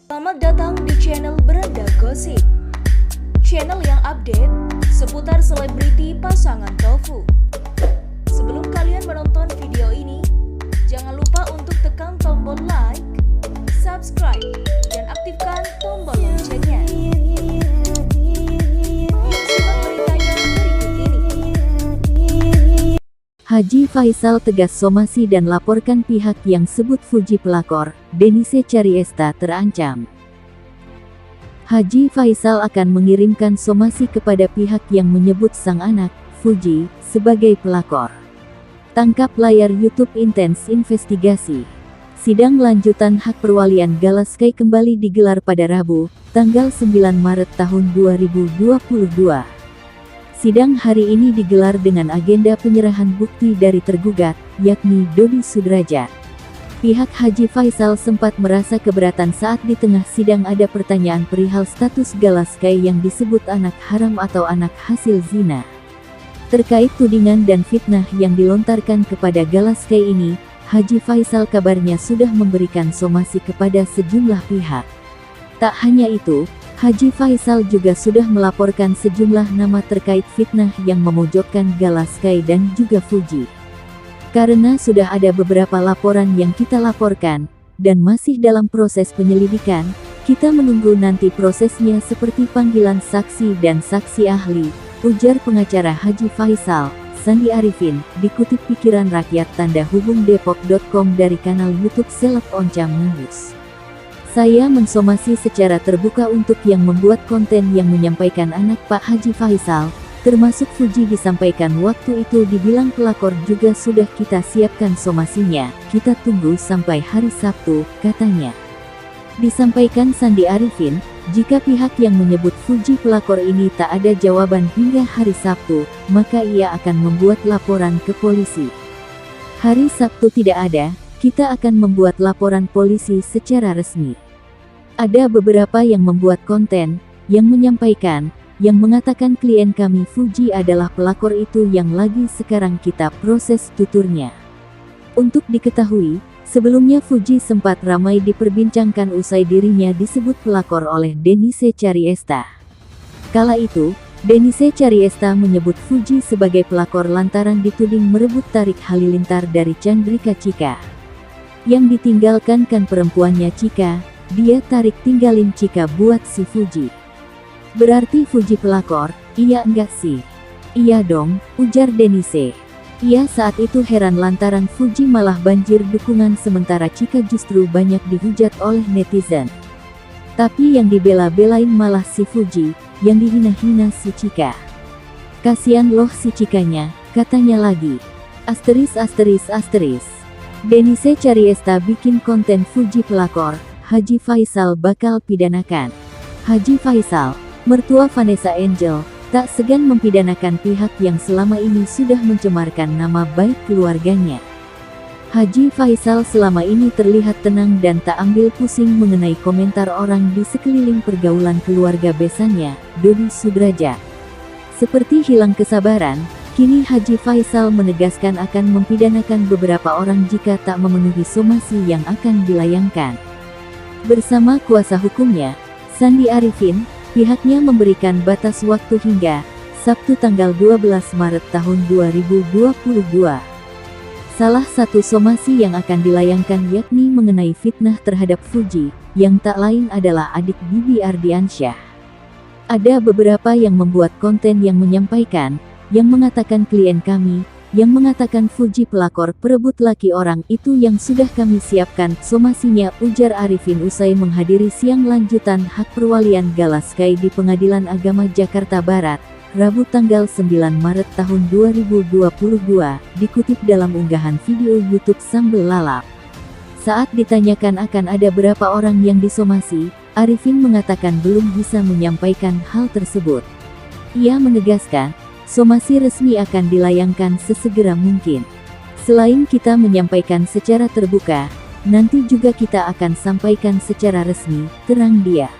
Selamat datang di channel Beranda Gosip, channel yang update seputar selebriti pasangan Tofu. Sebelum kalian menonton video ini, jangan lupa untuk tekan tombol like, subscribe, dan aktifkan tombol loncengnya. Yuk simak beritanya berikut ini. Haji Faisal tegas somasi dan laporkan pihak yang sebut Fuji pelakor. Denise Chariesta terancam. Haji Faisal akan mengirimkan somasi kepada pihak yang menyebut sang anak, Fuji, sebagai pelakor. Tangkap layar YouTube Intens Investigasi. Sidang lanjutan hak perwalian Galaskai kembali digelar pada Rabu, tanggal 9 Maret tahun 2022. Sidang hari ini digelar dengan agenda penyerahan bukti dari tergugat, yakni Dodi Sudrajat. Pihak Haji Faisal sempat merasa keberatan saat di tengah sidang ada pertanyaan perihal status Galaskai yang disebut anak haram atau anak hasil zina. Terkait tudingan dan fitnah yang dilontarkan kepada Galaskai ini, Haji Faisal kabarnya sudah memberikan somasi kepada sejumlah pihak. Tak hanya itu, Haji Faisal juga sudah melaporkan sejumlah nama terkait fitnah yang memojokkan Galaskai dan juga Fuji. Karena sudah ada beberapa laporan yang kita laporkan, dan masih dalam proses penyelidikan, kita menunggu nanti prosesnya seperti panggilan saksi dan saksi ahli, ujar pengacara Haji Faisal, Sandi Arifin, dikutip Pikiran Rakyat _depok.com dari kanal YouTube Seleb Oncam News. Saya mensomasi secara terbuka untuk yang membuat konten yang menyampaikan anak Pak Haji Faisal, termasuk Fuji disampaikan waktu itu dibilang pelakor juga sudah kita siapkan somasinya, kita tunggu sampai hari Sabtu, katanya. Disampaikan Sandi Arifin, jika pihak yang menyebut Fuji pelakor ini tak ada jawaban hingga hari Sabtu, maka ia akan membuat laporan ke polisi. Hari Sabtu tidak ada, kita akan membuat laporan polisi secara resmi. Ada beberapa yang membuat konten, yang menyampaikan, yang mengatakan klien kami Fuji adalah pelakor itu yang lagi sekarang kita proses tuturnya. Untuk diketahui, sebelumnya Fuji sempat ramai diperbincangkan usai dirinya disebut pelakor oleh Denise Chariesta. Kala itu, Denise Chariesta menyebut Fuji sebagai pelakor lantaran dituding merebut tarik halilintar dari Chandrika Chika. Yang ditinggalkan kan perempuannya Chika, dia tarik tinggalin Chika buat si Fuji. Berarti Fuji pelakor? Iya enggak sih? Iya dong, ujar Denise. Ia saat itu heran lantaran Fuji malah banjir dukungan sementara Chika justru banyak dihujat oleh netizen. Tapi yang dibela-belain malah si Fuji, yang dihina-hina si Chika. Kasian loh si Chikanya, katanya lagi. Asterisk. Denise Chariesta bikin konten Fuji pelakor, Haji Faisal bakal pidanakan. Haji Faisal, mertua Vanessa Angel, tak segan mempidanakan pihak yang selama ini sudah mencemarkan nama baik keluarganya. Haji Faisal selama ini terlihat tenang dan tak ambil pusing mengenai komentar orang di sekeliling pergaulan keluarga besannya, Dodi Sudrajat. Seperti hilang kesabaran, kini Haji Faisal menegaskan akan mempidanakan beberapa orang jika tak memenuhi somasi yang akan dilayangkan. Bersama kuasa hukumnya, Sandi Arifin, pihaknya memberikan batas waktu hingga Sabtu tanggal 12 Maret tahun 2022. Salah satu somasi yang akan dilayangkan yakni mengenai fitnah terhadap Fuji, yang tak lain adalah adik Bibi Ardiansyah. Ada beberapa yang membuat konten yang menyampaikan, yang mengatakan klien kami, yang mengatakan Fuji pelakor perebut laki orang itu yang sudah kami siapkan somasinya, ujar Arifin usai menghadiri siang lanjutan hak perwalian Galaskai di Pengadilan Agama Jakarta Barat, Rabu tanggal 9 Maret tahun 2022, dikutip dalam unggahan video YouTube Sambel Lalap. Saat ditanyakan akan ada berapa orang yang disomasi, Arifin mengatakan belum bisa menyampaikan hal tersebut. Ia menegaskan, somasi resmi akan dilayangkan sesegera mungkin. Selain kita menyampaikan secara terbuka, nanti juga kita akan sampaikan secara resmi, terang dia.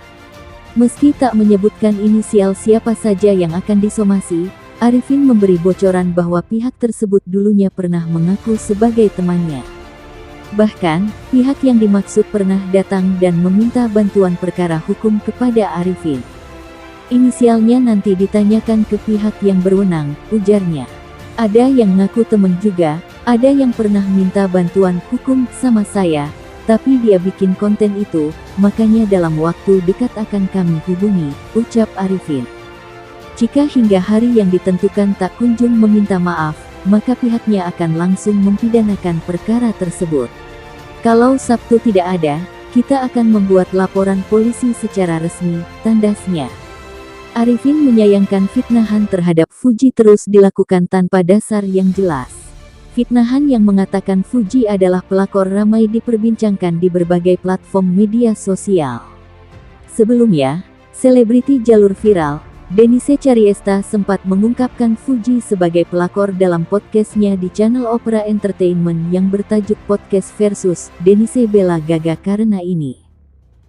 Meski tak menyebutkan inisial siapa saja yang akan disomasi, Arifin memberi bocoran bahwa pihak tersebut dulunya pernah mengaku sebagai temannya. Bahkan, pihak yang dimaksud pernah datang dan meminta bantuan perkara hukum kepada Arifin. Inisialnya nanti ditanyakan ke pihak yang berwenang, ujarnya. Ada yang ngaku temen juga, ada yang pernah minta bantuan hukum sama saya, tapi dia bikin konten itu, makanya dalam waktu dekat akan kami hubungi, ucap Arifin. Jika hingga hari yang ditentukan tak kunjung meminta maaf, maka pihaknya akan langsung mempidanakan perkara tersebut. Kalau Sabtu tidak ada, kita akan membuat laporan polisi secara resmi, tandasnya. Arifin menyayangkan fitnahan terhadap Fuji terus dilakukan tanpa dasar yang jelas. Fitnahan yang mengatakan Fuji adalah pelakor ramai diperbincangkan di berbagai platform media sosial. Sebelumnya, selebriti jalur viral, Denise Chariesta sempat mengungkapkan Fuji sebagai pelakor dalam podcastnya di channel Opera Entertainment yang bertajuk Podcast Versus Denise Bella Gaga Karena Ini.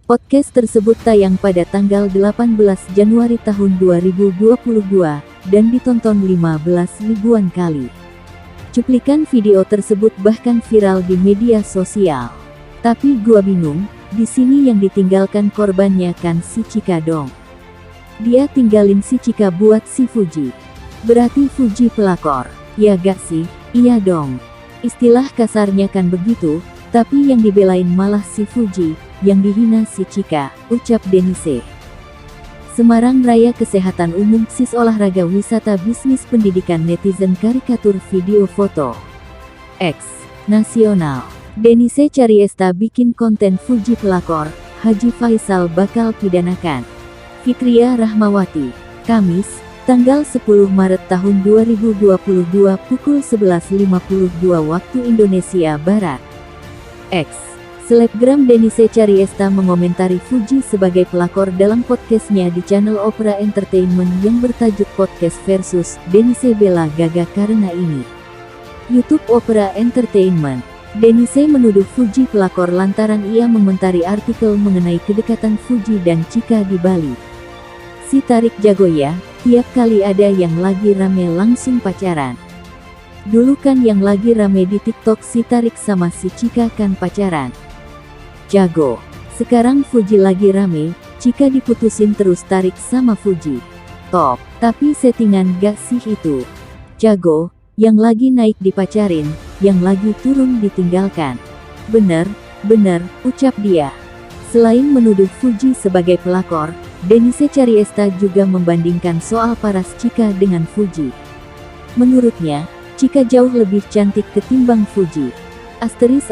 Podcast tersebut tayang pada tanggal 18 Januari tahun 2022 dan ditonton 15 ribuan kali. Cuplikan video tersebut bahkan viral di media sosial. Tapi gua bingung, di sini yang ditinggalkan korbannya kan si Chika dong. Dia tinggalin si Chika buat si Fuji. Berarti Fuji pelakor, ya gak sih? Iya dong. Istilah kasarnya kan begitu, tapi yang dibelain malah si Fuji, yang dihina si Chika, ucap Denise. Semarang Raya Kesehatan Umum SIS Olahraga Wisata Bisnis Pendidikan Netizen Karikatur Video Foto X Nasional. Denise Chariesta bikin konten Fuji pelakor, Haji Faisal bakal pidanakan. Fitria Rahmawati, Kamis, tanggal 10 Maret tahun 2022 pukul 11.52 waktu Indonesia Barat. X. Selebgram Denise Chariesta mengomentari Fuji sebagai pelakor dalam podcastnya di channel Opera Entertainment yang bertajuk Podcast Versus Denise Bella Gaga Karena Ini. YouTube Opera Entertainment. Denise menuduh Fuji pelakor lantaran ia mengomentari artikel mengenai kedekatan Fuji dan Chika di Bali. Si tarik jago ya, tiap kali ada yang lagi rame langsung pacaran. Dulu kan yang lagi rame di TikTok si tarik sama si Chika kan pacaran. Jago. Sekarang Fuji lagi rame, Chika diputusin terus tarik sama Fuji. Top. Tapi settingan gak sih itu? Jago, yang lagi naik dipacarin, yang lagi turun ditinggalkan. Bener, ucap dia. Selain menuduh Fuji sebagai pelakor, Denise Chariesta juga membandingkan soal paras Chika dengan Fuji. Menurutnya, Chika jauh lebih cantik ketimbang Fuji. Asteris.